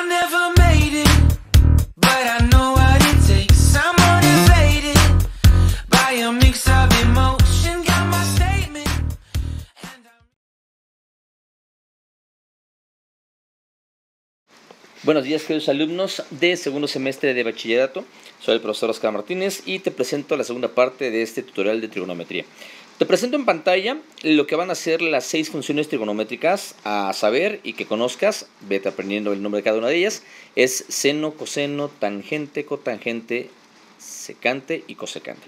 I never made it, but I know what it takes. I'm motivated by a mix of emotion. Got my statement, and I'm... Buenos días, queridos alumnos de segundo semestre de bachillerato. Soy el profesor Oscar Martínez y te presento la segunda parte de este tutorial de trigonometría. Te presento en pantalla lo que van a ser las 6 funciones trigonométricas a saber y que conozcas. Vete aprendiendo el nombre de cada una de ellas. Es seno, coseno, tangente, cotangente, secante y cosecante.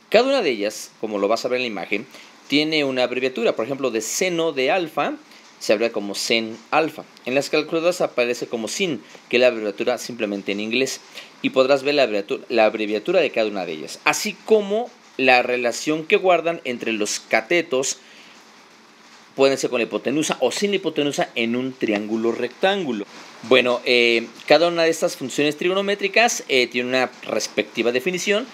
Cada una de ellas, como lo vas a ver en la imagen, tiene una abreviatura. Por ejemplo, de seno de alfa se abrevia como sen alfa. En las calculadoras aparece como sin, que es la abreviatura simplemente en inglés. Y podrás ver la abreviatura de cada una de ellas. Así como la relación que guardan entre los catetos, pueden ser con la hipotenusa o sin la hipotenusa en un triángulo rectángulo. Bueno, cada una de estas funciones trigonométricas tiene una respectiva definición.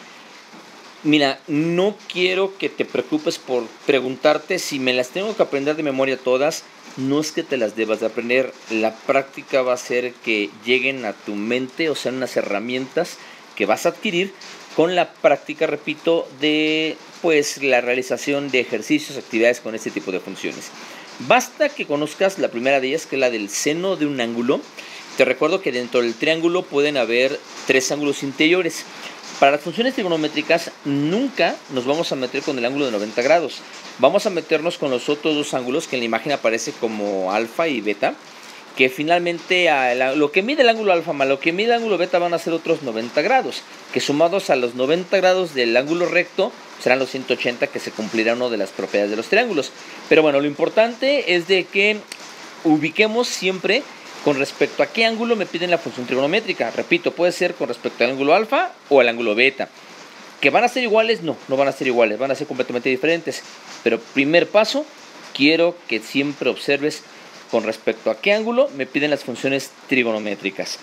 Mira, no quiero que te preocupes por preguntarte si me las tengo que aprender de memoria todas. No es que te las debas de aprender. La práctica va a hacer que lleguen a tu mente, o sean unas herramientas que vas a adquirir con la práctica, repito, de pues la realización de ejercicios, actividades con este tipo de funciones. Basta que conozcas la primera de ellas, que es la del seno de un ángulo. Te recuerdo que dentro del triángulo pueden haber 3 ángulos interiores. Para las funciones trigonométricas nunca nos vamos a meter con el ángulo de 90 grados. Vamos a meternos con los otros 2 ángulos que en la imagen aparece como alfa y beta, que finalmente lo que mide el ángulo alfa más lo que mide el ángulo beta van a ser otros 90 grados, que sumados a los 90 grados del ángulo recto serán los 180, que se cumplirá una de las propiedades de los triángulos. Pero bueno, lo importante es de que ubiquemos siempre con respecto a qué ángulo me piden la función trigonométrica. Repito, puede ser con respecto al ángulo alfa o al ángulo beta. ¿Que van a ser iguales? No, no van a ser iguales, van a ser completamente diferentes. Pero primer paso, quiero que siempre observes con respecto a qué ángulo me piden las funciones trigonométricas.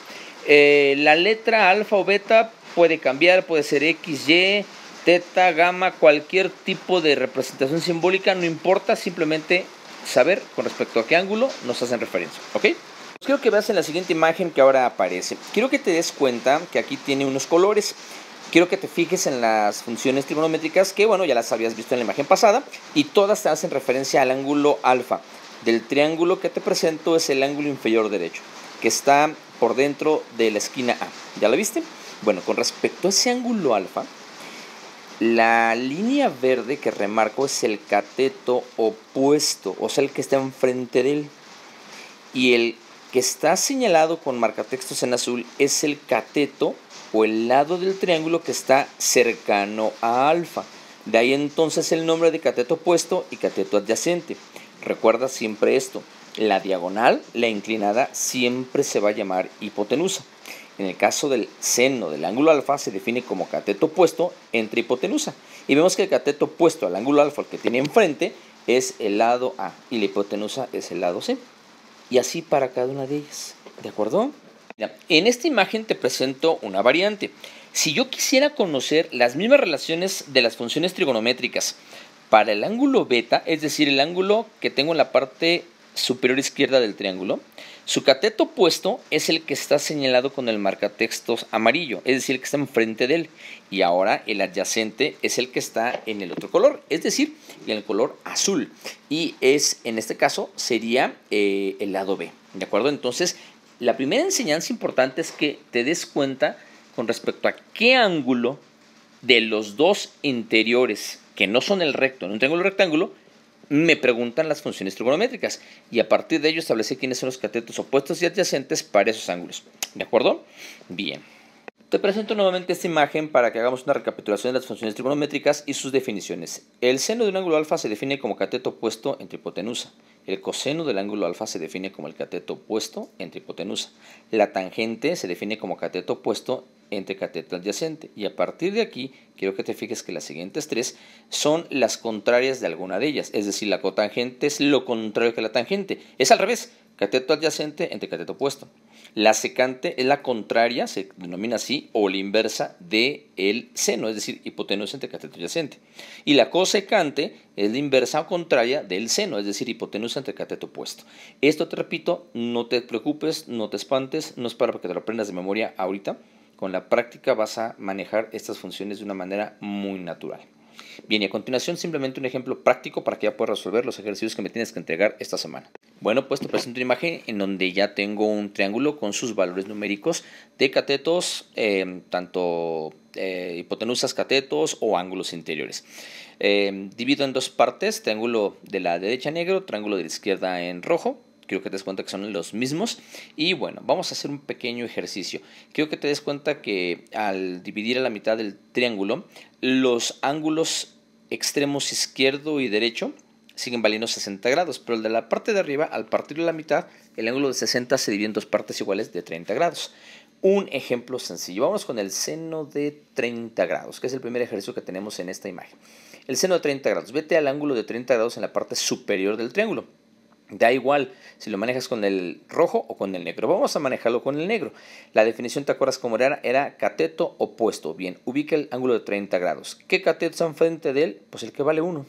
La letra alfa o beta puede cambiar, puede ser x, y, teta, gamma, cualquier tipo de representación simbólica, no importa, simplemente saber con respecto a qué ángulo nos hacen referencia, ¿ok? Quiero que veas en la siguiente imagen que ahora aparece. Quiero que te des cuenta que aquí tiene unos colores. Quiero que te fijes en las funciones trigonométricas que, bueno, ya las habías visto en la imagen pasada y todas te hacen referencia al ángulo alfa. Del triángulo que te presento es el ángulo inferior derecho, que está por dentro de la esquina A. ¿Ya lo viste? Bueno, con respecto a ese ángulo alfa, la línea verde que remarco es el cateto opuesto, o sea, el que está enfrente de él. Y el que está señalado con marcatextos en azul es el cateto o el lado del triángulo que está cercano a alfa. De ahí entonces el nombre de cateto opuesto y cateto adyacente. Recuerda siempre esto, la diagonal, la inclinada, siempre se va a llamar hipotenusa. En el caso del seno del ángulo alfa se define como cateto opuesto entre hipotenusa. Y vemos que el cateto opuesto al ángulo alfa, el que tiene enfrente, es el lado A y la hipotenusa es el lado C. Y así para cada una de ellas, ¿de acuerdo? Mira, en esta imagen te presento una variante. Si yo quisiera conocer las mismas relaciones de las funciones trigonométricas para el ángulo beta, es decir, el ángulo que tengo en la parte superior izquierda del triángulo, su cateto opuesto es el que está señalado con el marcatextos amarillo, es decir, el que está enfrente de él. Y ahora el adyacente es el que está en el otro color, es decir, en el color azul. Y en este caso sería el lado B, ¿de acuerdo? Entonces, la primera enseñanza importante es que te des cuenta con respecto a qué ángulo de los 2 interiores, que no son el recto, en un triángulo rectángulo, me preguntan las funciones trigonométricas. Y a partir de ello establecer quiénes son los catetos opuestos y adyacentes para esos ángulos. ¿De acuerdo? Bien. Te presento nuevamente esta imagen para que hagamos una recapitulación de las funciones trigonométricas y sus definiciones. El seno de un ángulo alfa se define como cateto opuesto entre hipotenusa. El coseno del ángulo alfa se define como el cateto opuesto entre hipotenusa. La tangente se define como cateto opuesto entre cateto adyacente. Y a partir de aquí, quiero que te fijes que las siguientes 3 son las contrarias de alguna de ellas. Es decir, la cotangente es lo contrario que la tangente. Es al revés, cateto adyacente entre cateto opuesto. La secante es la contraria, se denomina así, o la inversa del seno, es decir, hipotenusa entre cateto adyacente. Y la cosecante es la inversa o contraria del seno, es decir, hipotenusa entre cateto opuesto. Esto, te repito, no te preocupes, no te espantes, no es para que te lo aprendas de memoria ahorita. Con la práctica vas a manejar estas funciones de una manera muy natural. Bien, y a continuación simplemente un ejemplo práctico para que ya puedas resolver los ejercicios que me tienes que entregar esta semana. Bueno, pues te presento una imagen en donde ya tengo un triángulo con sus valores numéricos de catetos, tanto hipotenusas, catetos o ángulos interiores. Divido en dos partes, triángulo de la derecha negro, triángulo de la izquierda en rojo. Quiero que te des cuenta que son los mismos. Y bueno, vamos a hacer un pequeño ejercicio. Quiero que te des cuenta que al dividir a la mitad del triángulo, los ángulos extremos izquierdo y derecho siguen valiendo 60 grados. Pero el de la parte de arriba, al partirlo a la mitad, el ángulo de 60 se divide en dos partes iguales de 30 grados. Un ejemplo sencillo. Vamos con el seno de 30 grados, que es el primer ejercicio que tenemos en esta imagen. El seno de 30 grados. Vete al ángulo de 30 grados en la parte superior del triángulo. Da igual si lo manejas con el rojo o con el negro. Vamos a manejarlo con el negro. La definición, ¿te acuerdas cómo era? Era cateto opuesto. Bien, ubica el ángulo de 30 grados. ¿Qué cateto está enfrente de él? Pues el que vale 1.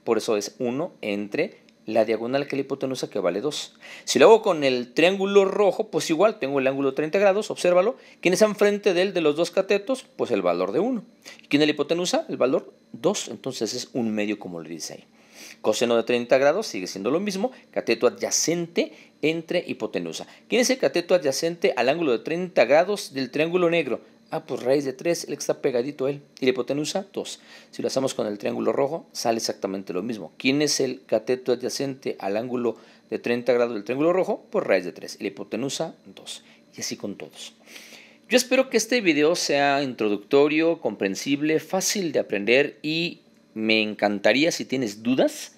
Por eso es 1 entre la diagonal que es la hipotenusa, que vale 2. Si lo hago con el triángulo rojo, pues igual tengo el ángulo de 30 grados. Obsérvalo. ¿Quién está enfrente de él de los dos catetos? Pues el valor de 1. ¿Quién es la hipotenusa? El valor 2. Entonces es 1/2, como le dice ahí. Coseno de 30 grados sigue siendo lo mismo, cateto adyacente entre hipotenusa. ¿Quién es el cateto adyacente al ángulo de 30 grados del triángulo negro? Pues raíz de 3, el que está pegadito a él. ¿Y la hipotenusa? 2. Si lo hacemos con el triángulo rojo, sale exactamente lo mismo. ¿Quién es el cateto adyacente al ángulo de 30 grados del triángulo rojo? Pues raíz de 3. Y la hipotenusa, 2. Y así con todos. Yo espero que este video sea introductorio, comprensible, fácil de aprender y me encantaría, si tienes dudas,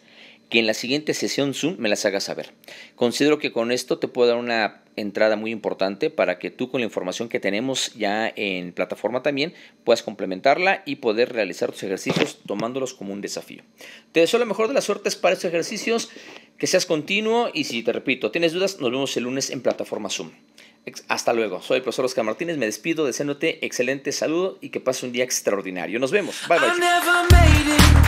que en la siguiente sesión Zoom me las hagas saber. Considero que con esto te puedo dar una entrada muy importante para que tú, con la información que tenemos ya en plataforma también, puedas complementarla y poder realizar tus ejercicios tomándolos como un desafío. Te deseo la mejor de las suertes para estos ejercicios, que seas continuo y, si te repito, tienes dudas, nos vemos el lunes en plataforma Zoom. Hasta luego, soy el profesor Oscar Martínez, me despido deseándote excelente salud y que pases un día extraordinario. Nos vemos, bye bye.